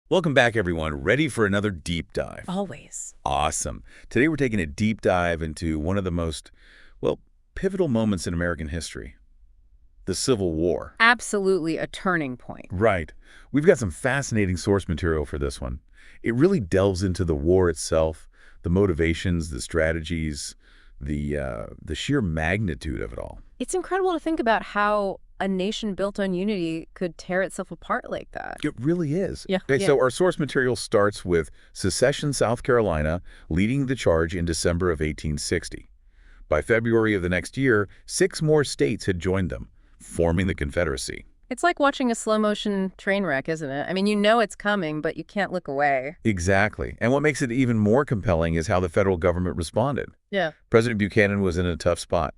Welcome back, everyone. Ready for another deep dive? Always. Awesome. Today we're taking a deep dive into one of the most, well, pivotal moments in American history, the Civil War. Absolutely a turning point. Right. We've got some fascinating source material for this one. It really delves into the war itself, the motivations, the strategies, the sheer magnitude of it all. It's incredible to think about how a nation built on unity could tear itself apart like that. It really is. Yeah. Okay, so our source material starts with Secession, South Carolina, leading the charge in December of 1860. By February of the next year, 6 more states had joined them, forming the Confederacy. It's like watching a slow-motion train wreck, isn't it? I mean, you know it's coming, but you can't look away. Exactly. And what makes it even more compelling is how the federal government responded. Yeah. President Buchanan was in a tough spot.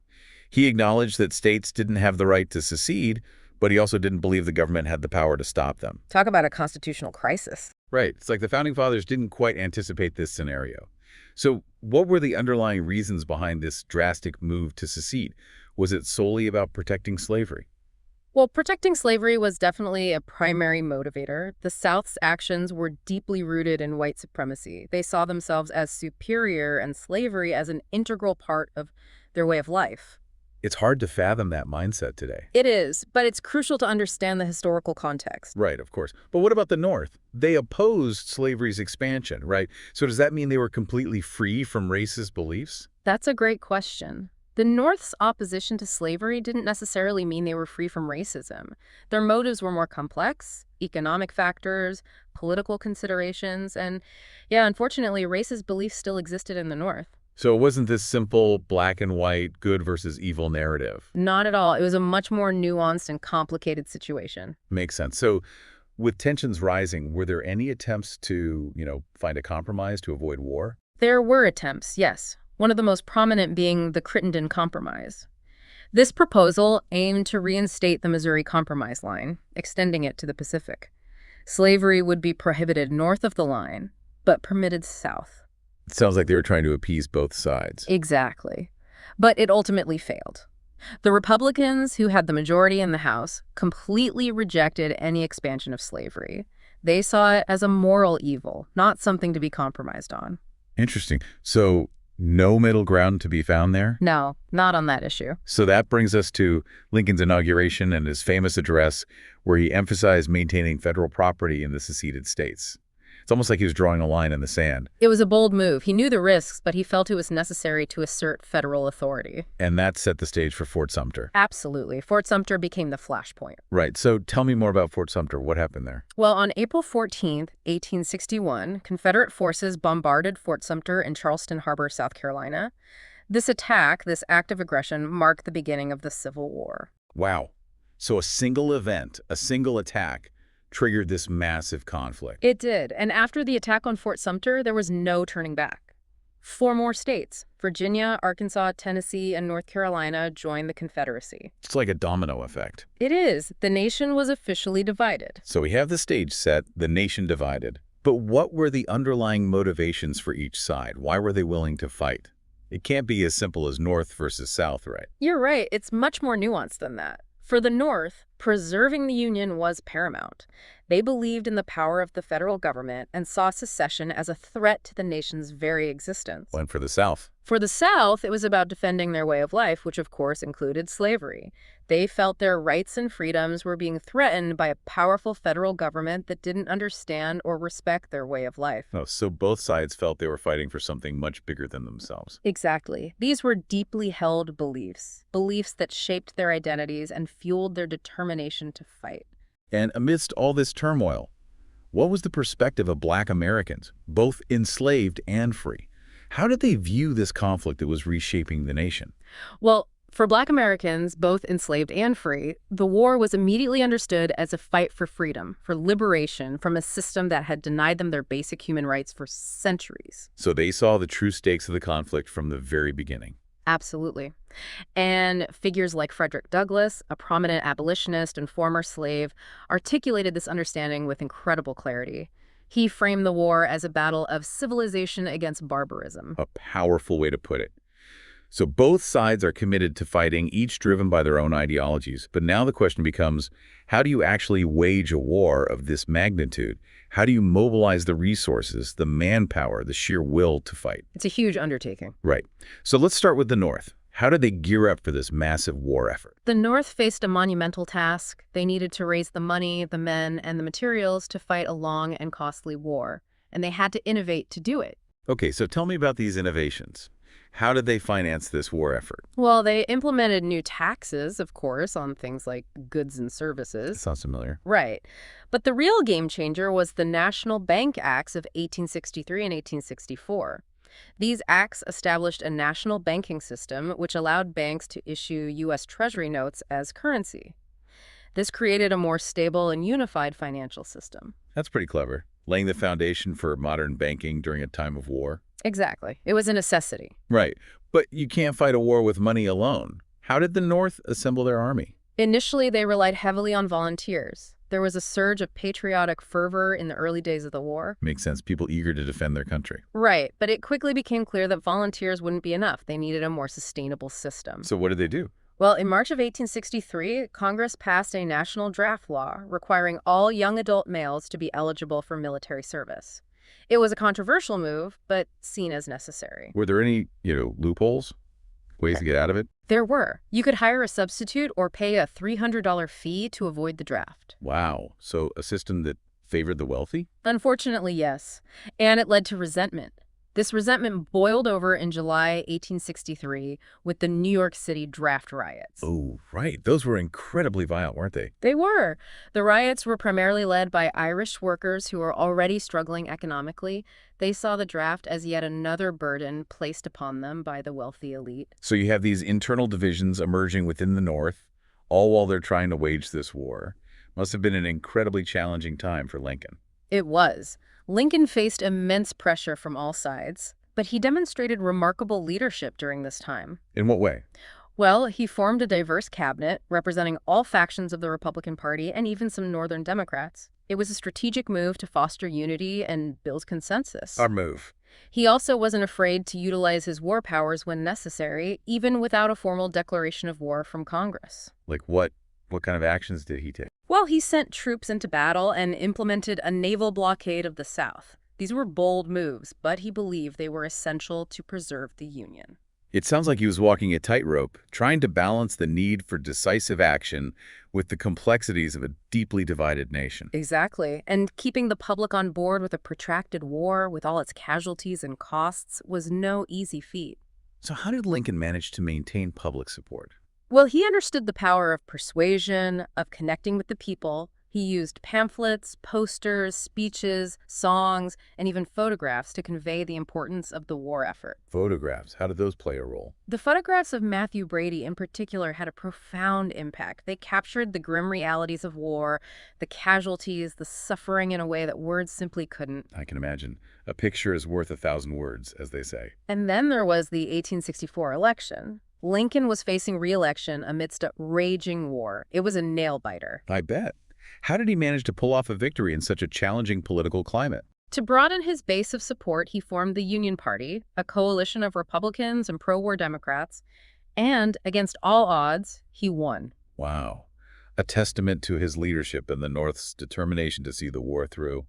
He acknowledged that states didn't have the right to secede, but he also didn't believe the government had the power to stop them. Talk about a constitutional crisis. Right. It's like the Founding Fathers didn't quite anticipate this scenario. So what were the underlying reasons behind this drastic move to secede? Was it solely about protecting slavery? Well, protecting slavery was definitely a primary motivator. The South's actions were deeply rooted in white supremacy. They saw themselves as superior and slavery as an integral part of their way of life. It's hard to fathom that mindset today. It is, but it's crucial to understand the historical context. Right, of course. But what about the North? They opposed slavery's expansion, right? So does that mean they were completely free from racist beliefs? That's a great question. The North's opposition to slavery didn't necessarily mean they were free from racism. Their motives were more complex: economic factors, political considerations, and yeah, unfortunately, racist beliefs still existed in the North. So it wasn't this simple black and white, good versus evil narrative. Not at all. It was a much more nuanced and complicated situation. Makes sense. So with tensions rising, were there any attempts to, find a compromise to avoid war? There were attempts, yes. One of the most prominent being the Crittenden Compromise. This proposal aimed to reinstate the Missouri Compromise line, extending it to the Pacific. Slavery would be prohibited north of the line, but permitted south. It sounds like they were trying to appease both sides. Exactly. But it ultimately failed. The Republicans, who had the majority in the House, completely rejected any expansion of slavery. They saw it as a moral evil, not something to be compromised on. Interesting. So no middle ground to be found there? No, not on that issue. So that brings us to Lincoln's inauguration and his famous address where he emphasized maintaining federal property in the seceded states. It's almost like he was drawing a line in the sand. It was a bold move. He knew the risks, but he felt it was necessary to assert federal authority. And that set the stage for Fort Sumter. Absolutely. Fort Sumter became the flashpoint. Right. So tell me more about Fort Sumter. What happened there? Well, on April 14th, 1861, Confederate forces bombarded Fort Sumter in Charleston Harbor, South Carolina. This attack, this act of aggression, marked the beginning of the Civil War. Wow. So a single event, a single attack, triggered this massive conflict. It did, and after the attack on Fort Sumter, there was no turning back. 4 more states, Virginia, Arkansas, Tennessee, and North Carolina, joined the Confederacy. It's like a domino effect. It is. The nation was officially divided. So we have the stage set, the nation divided. But what were the underlying motivations for each side? Why were they willing to fight? It can't be as simple as North versus South, right? You're right. It's much more nuanced than that. For the North, preserving the Union was paramount. They believed in the power of the federal government and saw secession as a threat to the nation's very existence. And for the South? For the South, it was about defending their way of life, which of course included slavery. They felt their rights and freedoms were being threatened by a powerful federal government that didn't understand or respect their way of life. Oh, so both sides felt they were fighting for something much bigger than themselves. Exactly. These were deeply held beliefs, beliefs that shaped their identities and fueled their determination to fight. And amidst all this turmoil, what was the perspective of Black Americans, both enslaved and free? How did they view this conflict that was reshaping the nation? Well, for Black Americans, both enslaved and free, the war was immediately understood as a fight for freedom, for liberation from a system that had denied them their basic human rights for centuries. So they saw the true stakes of the conflict from the very beginning. Absolutely. And figures like Frederick Douglass, a prominent abolitionist and former slave, articulated this understanding with incredible clarity. He framed the war as a battle of civilization against barbarism. A powerful way to put it. So both sides are committed to fighting, each driven by their own ideologies. But now the question becomes, how do you actually wage a war of this magnitude? How do you mobilize the resources, the manpower, the sheer will to fight? It's a huge undertaking. Right. So let's start with the North. How did they gear up for this massive war effort? The North faced a monumental task. They needed to raise the money, the men, and the materials to fight a long and costly war. And they had to innovate to do it. Okay, so tell me about these innovations. How did they finance this war effort? Well, they implemented new taxes, of course, on things like goods and services. Sounds familiar. Right. But the real game changer was the National Bank Acts of 1863 and 1864. These acts established a national banking system which allowed banks to issue U.S. Treasury notes as currency. This created a more stable and unified financial system. That's pretty clever. Laying the foundation for modern banking during a time of war. Exactly. It was a necessity. Right. But you can't fight a war with money alone. How did the North assemble their army? Initially, they relied heavily on volunteers. There was a surge of patriotic fervor in the early days of the war. Makes sense. People eager to defend their country. Right, but it quickly became clear that volunteers wouldn't be enough. They needed a more sustainable system. So what did they do? Well, in March of 1863, Congress passed a national draft law requiring all young adult males to be eligible for military service. It was a controversial move, but seen as necessary. Were there any, loopholes? Ways to get out of it? There were. You could hire a substitute or pay a $300 fee to avoid the draft. Wow. So a system that favored the wealthy? Unfortunately, yes. And it led to resentment. This resentment boiled over in July 1863 with the New York City draft riots. Oh, right. Those were incredibly violent, weren't they? They were. The riots were primarily led by Irish workers who were already struggling economically. They saw the draft as yet another burden placed upon them by the wealthy elite. So you have these internal divisions emerging within the North, all while they're trying to wage this war. Must have been an incredibly challenging time for Lincoln. It was. Lincoln faced immense pressure from all sides, but he demonstrated remarkable leadership during this time. In what way? Well, he formed a diverse cabinet representing all factions of the Republican Party and even some Northern Democrats. It was a strategic move to foster unity and build consensus. Our move. He also wasn't afraid to utilize his war powers when necessary, even without a formal declaration of war from Congress. Like what? What kind of actions did he take? Well, he sent troops into battle and implemented a naval blockade of the South. These were bold moves, but he believed they were essential to preserve the Union. It sounds like he was walking a tightrope, trying to balance the need for decisive action with the complexities of a deeply divided nation. Exactly. And keeping the public on board with a protracted war with all its casualties and costs was no easy feat. So how did Lincoln manage to maintain public support? Well, he understood the power of persuasion, of connecting with the people. He used pamphlets, posters, speeches, songs, and even photographs to convey the importance of the war effort. Photographs, how did those play a role? The photographs of Matthew Brady in particular had a profound impact. They captured the grim realities of war, the casualties, the suffering in a way that words simply couldn't. I can imagine. A picture is worth 1,000 words, as they say. And then there was the 1864 election. Lincoln was facing re-election amidst a raging war. It was a nail-biter. I bet. How did he manage to pull off a victory in such a challenging political climate? To broaden his base of support, he formed the Union Party, a coalition of Republicans and pro-war Democrats, and against all odds, he won. Wow. A testament to his leadership and the North's determination to see the war through.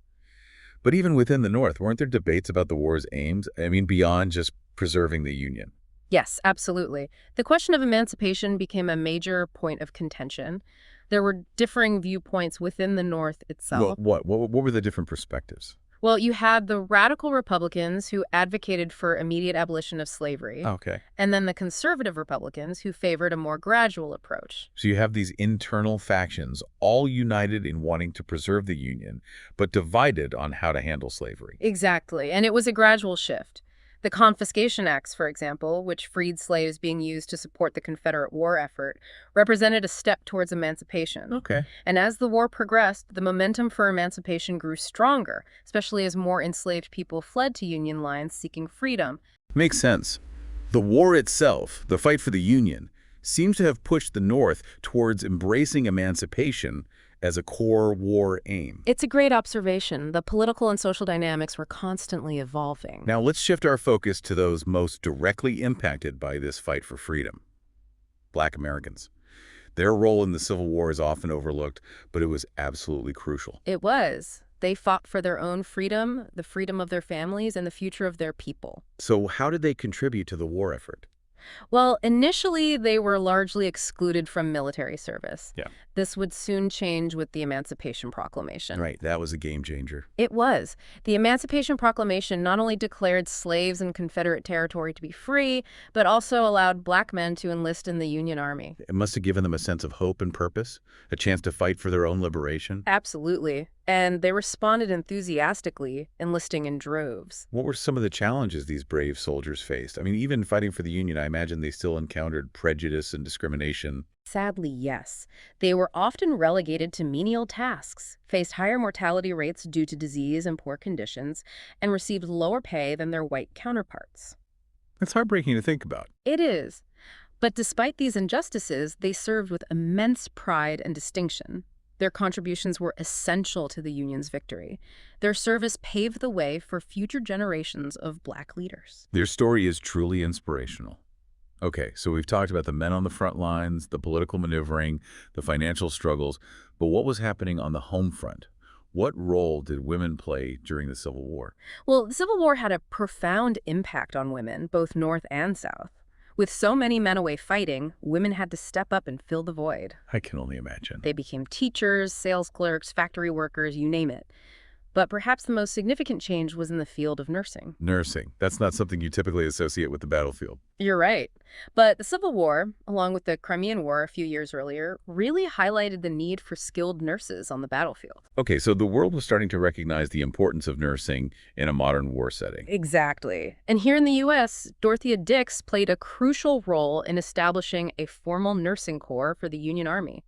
But even within the North, weren't there debates about the war's aims? I mean, beyond just preserving the Union. Yes, absolutely. The question of emancipation became a major point of contention. There were differing viewpoints within the North itself. What were the different perspectives? Well, you had the radical Republicans who advocated for immediate abolition of slavery, Okay. and then the conservative Republicans who favored a more gradual approach. So you have these internal factions, all united in wanting to preserve the Union, but divided on how to handle slavery. Exactly, and it was a gradual shift. The Confiscation Acts, for example, which freed slaves being used to support the Confederate war effort, represented a step towards emancipation. Okay. And as the war progressed, the momentum for emancipation grew stronger, especially as more enslaved people fled to Union lines seeking freedom. Makes sense. The war itself, the fight for the Union, seems to have pushed the North towards embracing emancipation as a core war aim. It's a great observation. The political and social dynamics were constantly evolving. Now let's shift our focus to those most directly impacted by this fight for freedom. Black Americans. Their role in the Civil War is often overlooked, but it was absolutely crucial. It was. They fought for their own freedom, the freedom of their families, and the future of their people. So how did they contribute to the war effort? Well, initially, they were largely excluded from military service. Yeah. This would soon change with the Emancipation Proclamation. Right, that was a game changer. It was. The Emancipation Proclamation not only declared slaves in Confederate territory to be free, but also allowed black men to enlist in the Union Army. It must have given them a sense of hope and purpose, a chance to fight for their own liberation. Absolutely. And they responded enthusiastically, enlisting in droves. What were some of the challenges these brave soldiers faced? I mean, even fighting for the Union, I imagine they still encountered prejudice and discrimination. Sadly, yes. They were often relegated to menial tasks, faced higher mortality rates due to disease and poor conditions, and received lower pay than their white counterparts. It's heartbreaking to think about. It is. But despite these injustices, they served with immense pride and distinction. Their contributions were essential to the Union's victory. Their service paved the way for future generations of black leaders. Their story is truly inspirational. Okay, so we've talked about the men on the front lines, the political maneuvering, the financial struggles, but what was happening on the home front? What role did women play during the Civil War? Well, the Civil War had a profound impact on women, both North and South. With so many men away fighting, women had to step up and fill the void. I can only imagine. They became teachers, sales clerks, factory workers, you name it. But perhaps the most significant change was in the field of nursing. Nursing. That's not something you typically associate with the battlefield. You're right. But the Civil War, along with the Crimean War a few years earlier, really highlighted the need for skilled nurses on the battlefield. Okay, so the world was starting to recognize the importance of nursing in a modern war setting. Exactly. And here in the U.S., Dorothea Dix played a crucial role in establishing a formal nursing corps for the Union Army.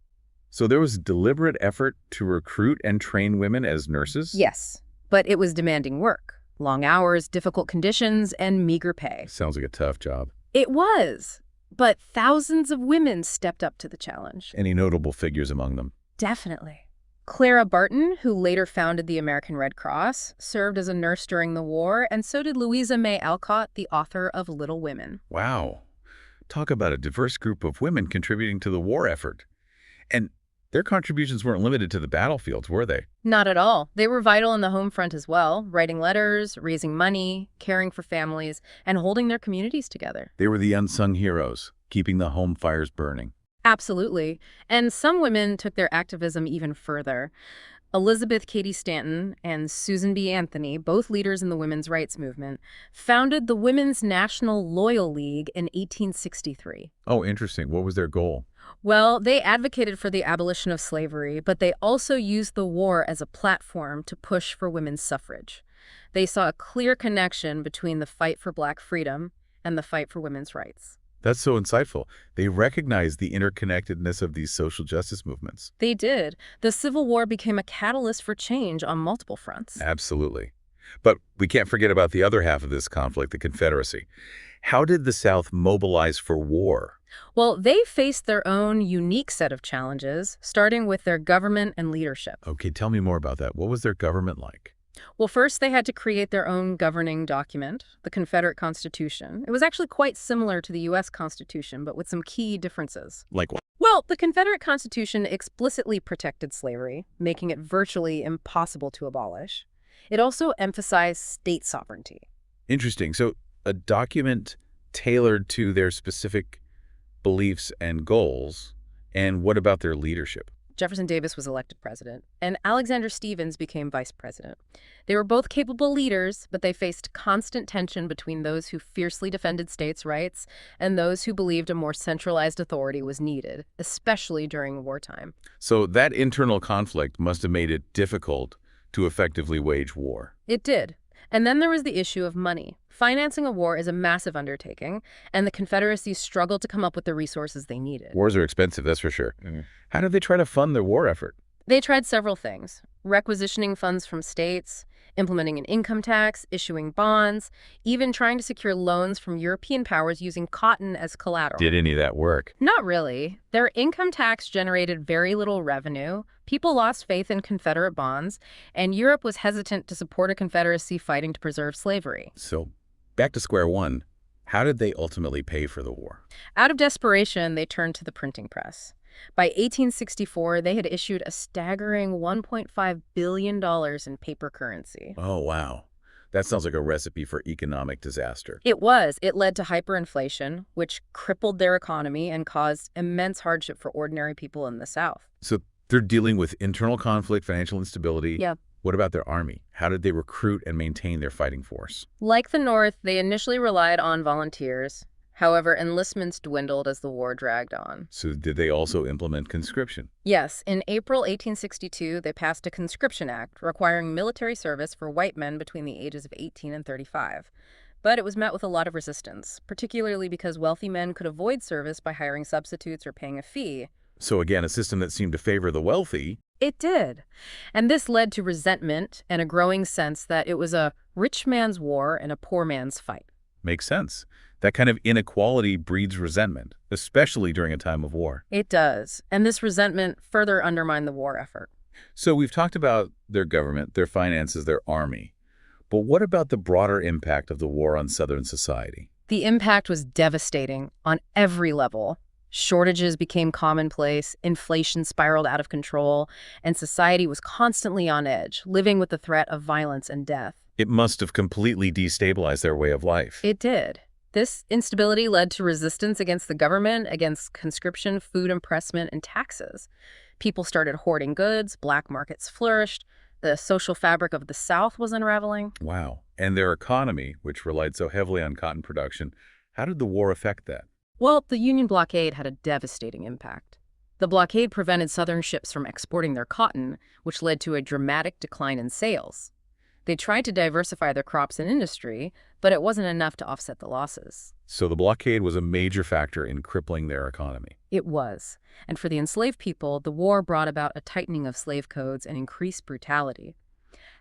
So there was deliberate effort to recruit and train women as nurses? Yes, but it was demanding work. Long hours, difficult conditions, and meager pay. Sounds like a tough job. It was, but thousands of women stepped up to the challenge. Any notable figures among them? Definitely. Clara Barton, who later founded the American Red Cross, served as a nurse during the war, and so did Louisa May Alcott, the author of Little Women. Wow. Talk about a diverse group of women contributing to the war effort. And their contributions weren't limited to the battlefields, were they? Not at all. They were vital in the home front as well, writing letters, raising money, caring for families, and holding their communities together. They were the unsung heroes, keeping the home fires burning. Absolutely. And some women took their activism even further. Elizabeth Cady Stanton and Susan B. Anthony, both leaders in the women's rights movement, founded the Women's National Loyal League in 1863. Oh, interesting. What was their goal? Well, they advocated for the abolition of slavery, but they also used the war as a platform to push for women's suffrage. They saw a clear connection between the fight for black freedom and the fight for women's rights. That's so insightful. They recognized the interconnectedness of these social justice movements. They did. The Civil War became a catalyst for change on multiple fronts. Absolutely. But we can't forget about the other half of this conflict, the Confederacy. How did the South mobilize for war? Well, they faced their own unique set of challenges, starting with their government and leadership. Okay, tell me more about that. What was their government like? Well, first they had to create their own governing document, the Confederate Constitution. It was actually quite similar to the U.S. Constitution, but with some key differences. Like what? Well, the Confederate Constitution explicitly protected slavery, making it virtually impossible to abolish. It also emphasized state sovereignty. Interesting. So a document tailored to their specific beliefs and goals. And what about their leadership? Jefferson Davis was elected president, and Alexander Stephens became vice president. They were both capable leaders, but they faced constant tension between those who fiercely defended states' rights and those who believed a more centralized authority was needed, especially during wartime. So that internal conflict must have made it difficult to effectively wage war. It did. And then there was the issue of money. Financing a war is a massive undertaking, and the Confederacy struggled to come up with the resources they needed. Wars are expensive, that's for sure. How did they try to fund their war effort? They tried several things. requisitioning funds from states, implementing an income tax, issuing bonds, even trying to secure loans from European powers using cotton as collateral. Did any of that work? Not really. Their income tax generated very little revenue, people lost faith in Confederate bonds, and Europe was hesitant to support a Confederacy fighting to preserve slavery. So, back to square one. How did they ultimately pay for the war? Out of desperation, they turned to the printing press. By 1864, they had issued a staggering $1.5 billion in paper currency. Oh, wow. That sounds like a recipe for economic disaster. It was. It led to hyperinflation, which crippled their economy and caused immense hardship for ordinary people in the South. So they're dealing with internal conflict, financial instability. Yeah. What about their army? How did they recruit and maintain their fighting force? Like the North, they initially relied on volunteers. However, enlistments dwindled as the war dragged on. So did they also implement conscription? Yes, in April 1862, they passed a conscription act requiring military service for white men between the ages of 18 and 35. But it was met with a lot of resistance, particularly because wealthy men could avoid service by hiring substitutes or paying a fee. So again, a system that seemed to favor the wealthy. It did. And this led to resentment and a growing sense that it was a rich man's war and a poor man's fight. Makes sense. That kind of inequality breeds resentment, especially during a time of war. It does. And this resentment further undermined the war effort. So we've talked about their government, their finances, their army. But what about the broader impact of the war on Southern society? The impact was devastating on every level. Shortages became commonplace, inflation spiraled out of control, and society was constantly on edge, living with the threat of violence and death. It must have completely destabilized their way of life. It did. This instability led to resistance against the government, against conscription, food impressment, and taxes. People started hoarding goods, black markets flourished, the social fabric of the South was unraveling. Wow. And their economy, which relied so heavily on cotton production, how did the war affect that? Well, the Union blockade had a devastating impact. The blockade prevented Southern ships from exporting their cotton, which led to a dramatic decline in sales. They tried to diversify their crops and industry, but it wasn't enough to offset the losses. So the blockade was a major factor in crippling their economy. It was. And for the enslaved people, the war brought about a tightening of slave codes and increased brutality.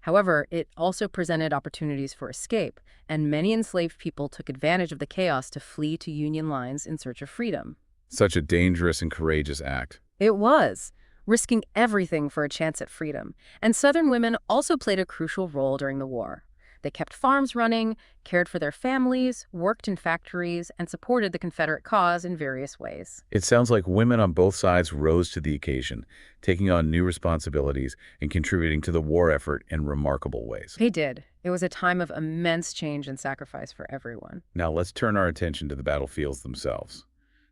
However, it also presented opportunities for escape, and many enslaved people took advantage of the chaos to flee to Union lines in search of freedom. Such a dangerous and courageous act. It was, risking everything for a chance at freedom. And Southern women also played a crucial role during the war. They kept farms running, cared for their families, worked in factories, and supported the Confederate cause in various ways. It sounds like women on both sides rose to the occasion, taking on new responsibilities and contributing to the war effort in remarkable ways. They did. It was a time of immense change and sacrifice for everyone. Now let's turn our attention to the battlefields themselves.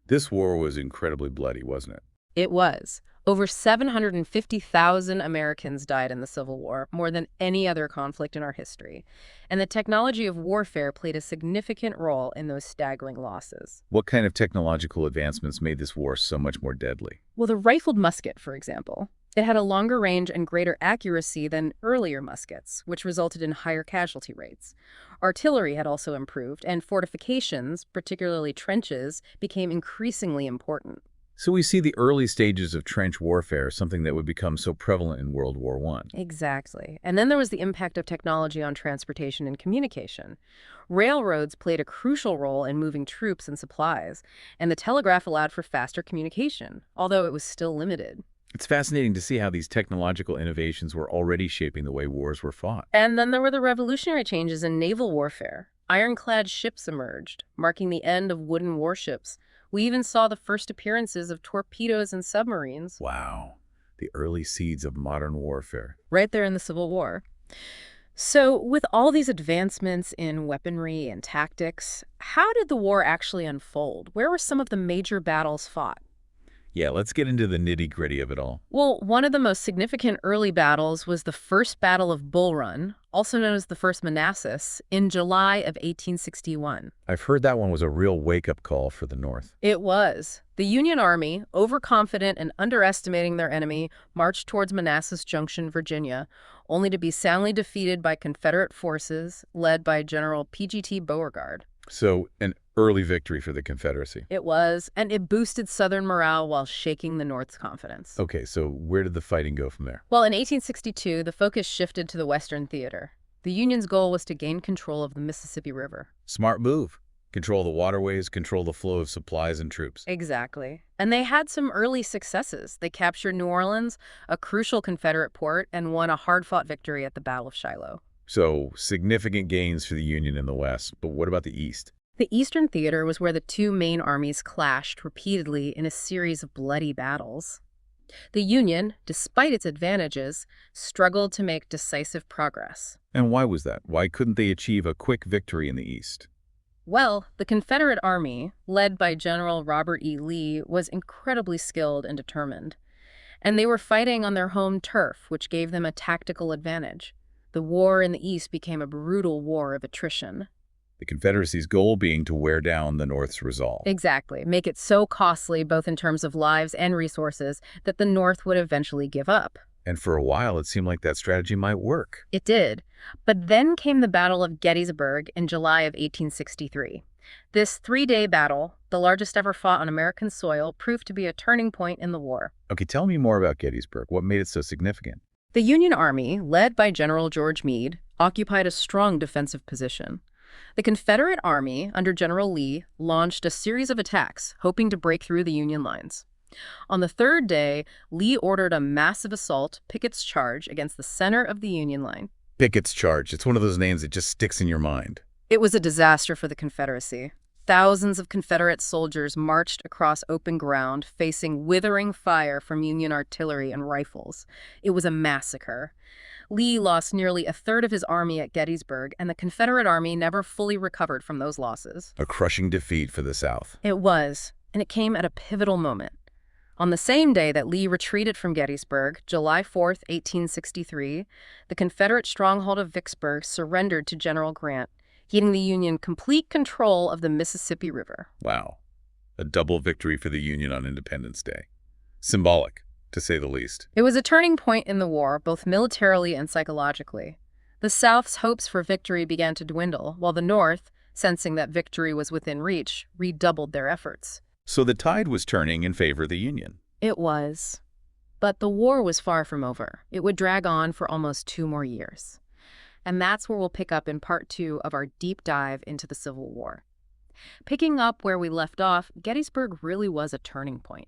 This war was incredibly bloody, wasn't it? It was. Over 750,000 Americans died in the Civil War, more than any other conflict in our history. And the technology of warfare played a significant role in those staggering losses. What kind of technological advancements made this war so much more deadly? Well, the rifled musket, for example. It had a longer range and greater accuracy than earlier muskets, which resulted in higher casualty rates. Artillery had also improved, and fortifications, particularly trenches, became increasingly important. So we see the early stages of trench warfare, something that would become so prevalent in World War I. Exactly. And then there was the impact of technology on transportation and communication. Railroads played a crucial role in moving troops and supplies, and the telegraph allowed for faster communication, although it was still limited. It's fascinating to see how these technological innovations were already shaping the way wars were fought. And then there were the revolutionary changes in naval warfare. Ironclad ships emerged, marking the end of wooden warships. We even saw the first appearances of torpedoes and submarines. Wow, the early seeds of modern warfare. Right there in the Civil War. So, with all these advancements in weaponry and tactics, how did the war actually unfold? Where were some of the major battles fought? Yeah, let's get into the nitty-gritty of it all. Well, one of the most significant early battles was the First Battle of Bull Run, also known as the First Manassas, in July of 1861. I've heard that one was a real wake-up call for the North. It was. The Union Army, overconfident and underestimating their enemy, marched towards Manassas Junction, Virginia, only to be soundly defeated by Confederate forces led by General P.G.T. Beauregard. So an early victory for the Confederacy. It was, and it boosted Southern morale while shaking the North's confidence. Okay, so where did the fighting go from there? Well, in 1862, the focus shifted to the Western Theater. The Union's goal was to gain control of the Mississippi River. Smart move. Control the waterways, control the flow of supplies and troops. Exactly. And they had some early successes. They captured New Orleans, a crucial Confederate port, and won a hard-fought victory at the Battle of Shiloh. So significant gains for the Union in the West. But what about the East? The Eastern Theater was where the two main armies clashed repeatedly in a series of bloody battles. The Union, despite its advantages, struggled to make decisive progress. And why was that? Why couldn't they achieve a quick victory in the East? Well, the Confederate Army, led by General Robert E. Lee, was incredibly skilled and determined. And they were fighting on their home turf, which gave them a tactical advantage. The war in the East became a brutal war of attrition. The Confederacy's goal being to wear down the North's resolve. Exactly. Make it so costly, both in terms of lives and resources, that the North would eventually give up. And for a while, it seemed like that strategy might work. It did. But then came the Battle of Gettysburg in July of 1863. This three-day battle, the largest ever fought on American soil, proved to be a turning point in the war. Okay, tell me more about Gettysburg. What made it so significant? The Union Army, led by General George Meade, occupied a strong defensive position. The Confederate Army, under General Lee, launched a series of attacks, hoping to break through the Union lines. On the third day, Lee ordered a massive assault, Pickett's Charge, against the center of the Union line. Pickett's Charge. It's one of those names that just sticks in your mind. It was a disaster for the Confederacy. Thousands of Confederate soldiers marched across open ground, facing withering fire from Union artillery and rifles. It was a massacre. Lee lost nearly a third of his army at Gettysburg, and the Confederate Army never fully recovered from those losses. A crushing defeat for the South. It was, and it came at a pivotal moment. On the same day that Lee retreated from Gettysburg, July 4th, 1863, the Confederate stronghold of Vicksburg surrendered to General Grant, giving the Union complete control of the Mississippi River. Wow. A double victory for the Union on Independence Day. Symbolic, to say the least. It was a turning point in the war, both militarily and psychologically. The South's hopes for victory began to dwindle, while the North, sensing that victory was within reach, redoubled their efforts. So the tide was turning in favor of the Union. It was. But the war was far from over. It would drag on for almost 2 more years. And that's where we'll pick up in part 2 of our deep dive into the Civil War. Picking up where we left off, Gettysburg really was a turning point.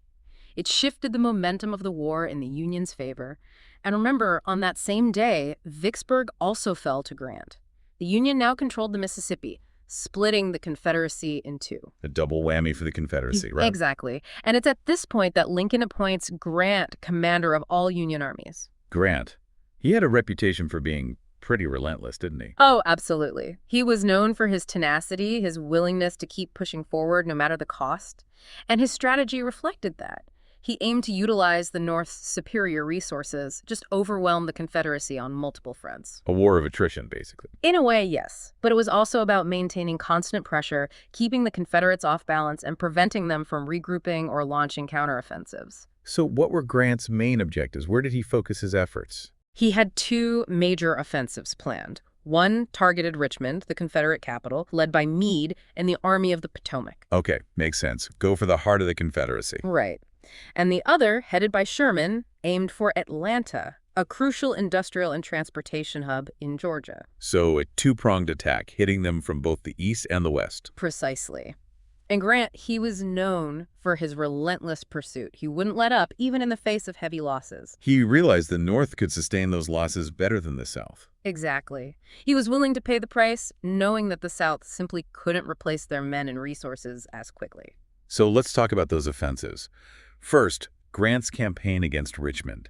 It shifted the momentum of the war in the Union's favor. And remember, on that same day, Vicksburg also fell to Grant. The Union now controlled the Mississippi, splitting the Confederacy in two. A double whammy for the Confederacy, right? Exactly. And it's at this point that Lincoln appoints Grant commander of all Union armies. Grant. He had a reputation for being pretty relentless, didn't he? Oh, absolutely. He was known for his tenacity, his willingness to keep pushing forward no matter the cost. And his strategy reflected that. He aimed to utilize the North's superior resources, just overwhelm the Confederacy on multiple fronts. A war of attrition, basically. In a way, yes. But it was also about maintaining constant pressure, keeping the Confederates off balance, and preventing them from regrouping or launching counteroffensives. So what were Grant's main objectives? Where did he focus his efforts? He had 2 major offensives planned. One targeted Richmond, the Confederate capital, led by Meade and the Army of the Potomac. Okay, makes sense. Go for the heart of the Confederacy. Right. And the other, headed by Sherman, aimed for Atlanta, a crucial industrial and transportation hub in Georgia. So a two-pronged attack, hitting them from both the east and the west. Precisely. And Grant, he was known for his relentless pursuit. He wouldn't let up, even in the face of heavy losses. He realized the North could sustain those losses better than the South. Exactly. He was willing to pay the price, knowing that the South simply couldn't replace their men and resources as quickly. So let's talk about those offensives. First, Grant's campaign against Richmond.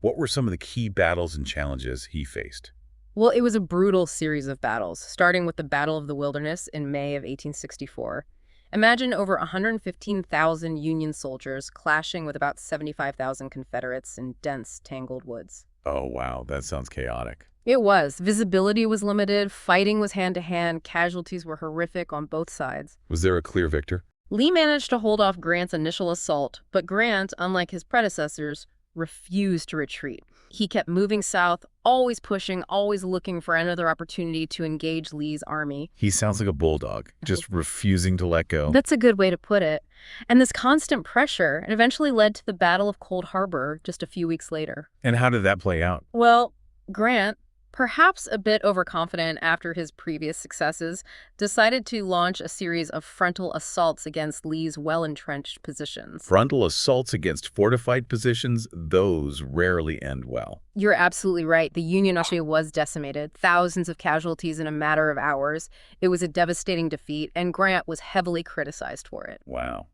What were some of the key battles and challenges he faced? Well, it was a brutal series of battles, starting with the Battle of the Wilderness in May of 1864. Imagine over 115,000 Union soldiers clashing with about 75,000 Confederates in dense, tangled woods. Oh, wow, that sounds chaotic. It was. Visibility was limited, fighting was hand-to-hand, casualties were horrific on both sides. Was there a clear victor? Lee managed to hold off Grant's initial assault, but Grant, unlike his predecessors, refused to retreat. He kept moving south always pushing, always looking for another opportunity to engage Lee's army. He sounds like a bulldog, just refusing to let go. That's a good way to put it. And this constant pressure eventually led to the Battle of Cold Harbor just a few weeks later. And how did that play out? Well, Grant, perhaps a bit overconfident after his previous successes, decided to launch a series of frontal assaults against Lee's well-entrenched positions. Frontal assaults against fortified positions, those rarely end well. You're absolutely right. The Union army was decimated, thousands of casualties in a matter of hours. It was a devastating defeat, and Grant was heavily criticized for it. Wow.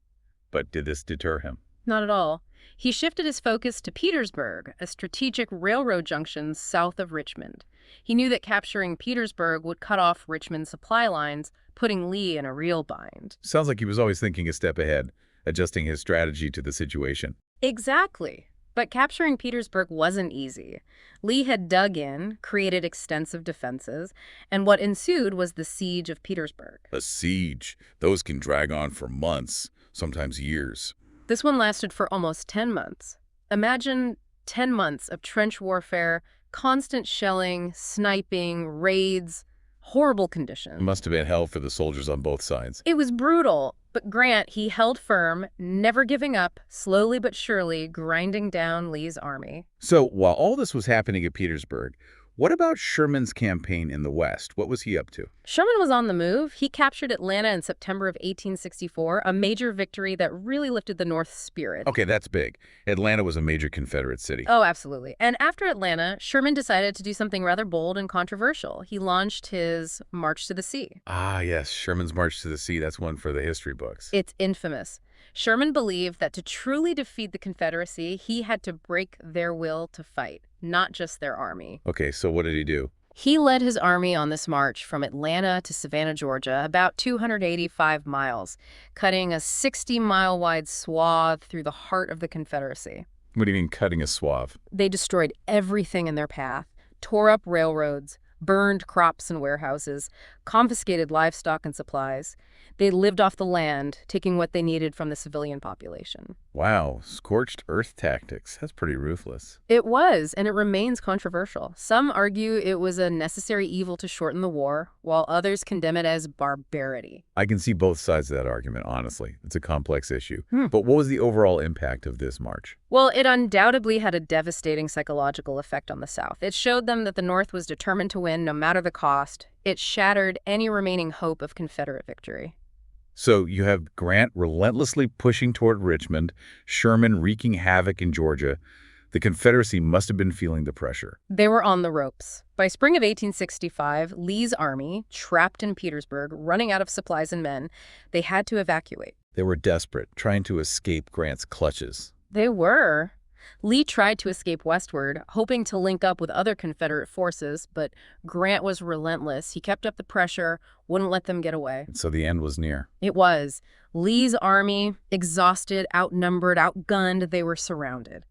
But did this deter him? Not at all. He shifted his focus to Petersburg, a strategic railroad junction south of Richmond. He knew that capturing Petersburg would cut off Richmond's supply lines, putting Lee in a real bind. Sounds like he was always thinking a step ahead, adjusting his strategy to the situation. Exactly. But capturing Petersburg wasn't easy. Lee had dug in, created extensive defenses, and what ensued was the siege of Petersburg. A siege. Those can drag on for months, sometimes years. This one lasted for almost 10 months. Imagine 10 months of trench warfare, constant shelling, sniping, raids, horrible It conditions. must have been hell for the soldiers on both sides. It was brutal, but Grant, he held firm, never giving up, slowly but surely grinding down Lee's army. So, while all this was happening at Petersburg, what about Sherman's campaign in the West? What was he up to? Sherman was on the move. He captured Atlanta in September of 1864, a major victory that really lifted the North's spirit. Okay, that's big. Atlanta was a major Confederate city. Oh, absolutely. And after Atlanta, Sherman decided to do something rather bold and controversial. He launched his March to the Sea. Ah, yes, Sherman's March to the Sea. That's one for the history books. It's infamous. Sherman believed that to truly defeat the Confederacy, he had to break their will to fight, not just their army. Okay, so what did he do? He led his army on this march from Atlanta to Savannah, Georgia, about 285 miles, cutting a 60-mile-wide swath through the heart of the Confederacy. What do you mean cutting a swath? They destroyed everything in their path, tore up railroads, burned crops and warehouses, confiscated livestock and supplies. They lived off the land, taking what they needed from the civilian population. Wow, scorched earth tactics. That's pretty ruthless. It was, and it remains controversial. Some argue it was a necessary evil to shorten the war, while others condemn it as barbarity. I can see both sides of that argument, honestly. It's a complex issue. But what was the overall impact of this march? Well, it undoubtedly had a devastating psychological effect on the South. It showed them that the North was determined to win no matter the cost. It shattered any remaining hope of Confederate victory. So you have Grant relentlessly pushing toward Richmond, Sherman wreaking havoc in Georgia. The Confederacy must have been feeling the pressure. They were on the ropes. By spring of 1865, Lee's army, trapped in Petersburg, running out of supplies and men, they had to evacuate. They were desperate, trying to escape Grant's clutches. They were. Lee tried to escape westward, hoping to link up with other Confederate forces, but Grant was relentless. He kept up the pressure, wouldn't let them get away. So the end was near. It was. Lee's army, exhausted, outnumbered, outgunned, they were surrounded.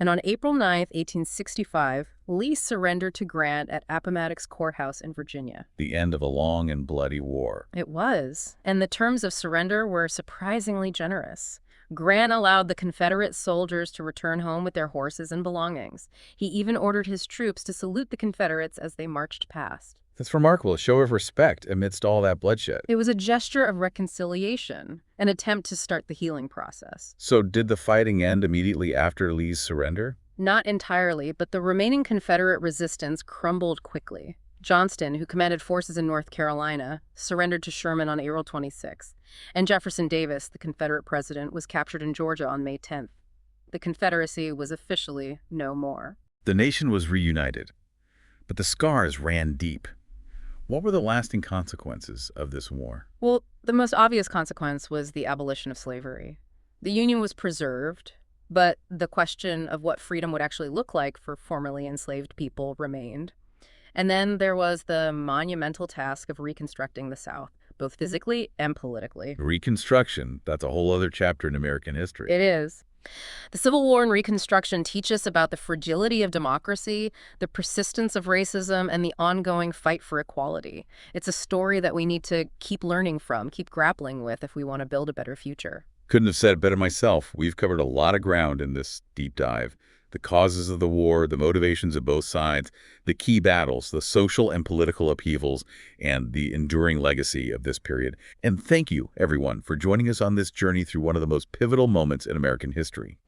And on April 9th, 1865, Lee surrendered to Grant at Appomattox Courthouse in Virginia. The end of a long and bloody war. It was. And the terms of surrender were surprisingly generous. Grant allowed the Confederate soldiers to return home with their horses and belongings. He even ordered his troops to salute the Confederates as they marched past. That's remarkable, a show of respect amidst all that bloodshed. It was a gesture of reconciliation, an attempt to start the healing process. So did the fighting end immediately after Lee's surrender? Not entirely, but the remaining Confederate resistance crumbled quickly. Johnston, who commanded forces in North Carolina, surrendered to Sherman on April 26th, and Jefferson Davis, the Confederate president, was captured in Georgia on May 10th. The Confederacy was officially no more. The nation was reunited, but the scars ran deep. What were the lasting consequences of this war? Well, the most obvious consequence was the abolition of slavery. The Union was preserved, but the question of what freedom would actually look like for formerly enslaved people remained. And then there was the monumental task of reconstructing the South, both physically and politically. Reconstruction, that's a whole other chapter in American history. It is. The Civil War and Reconstruction teach us about the fragility of democracy, the persistence of racism, and the ongoing fight for equality. It's a story that we need to keep learning from, keep grappling with if we want to build a better future. Couldn't have said it better myself. We've covered a lot of ground in this deep dive. the causes of the war, the motivations of both sides, the key battles, the social and political upheavals, and the enduring legacy of this period. And thank you, everyone, for joining us on this journey through one of the most pivotal moments in American history.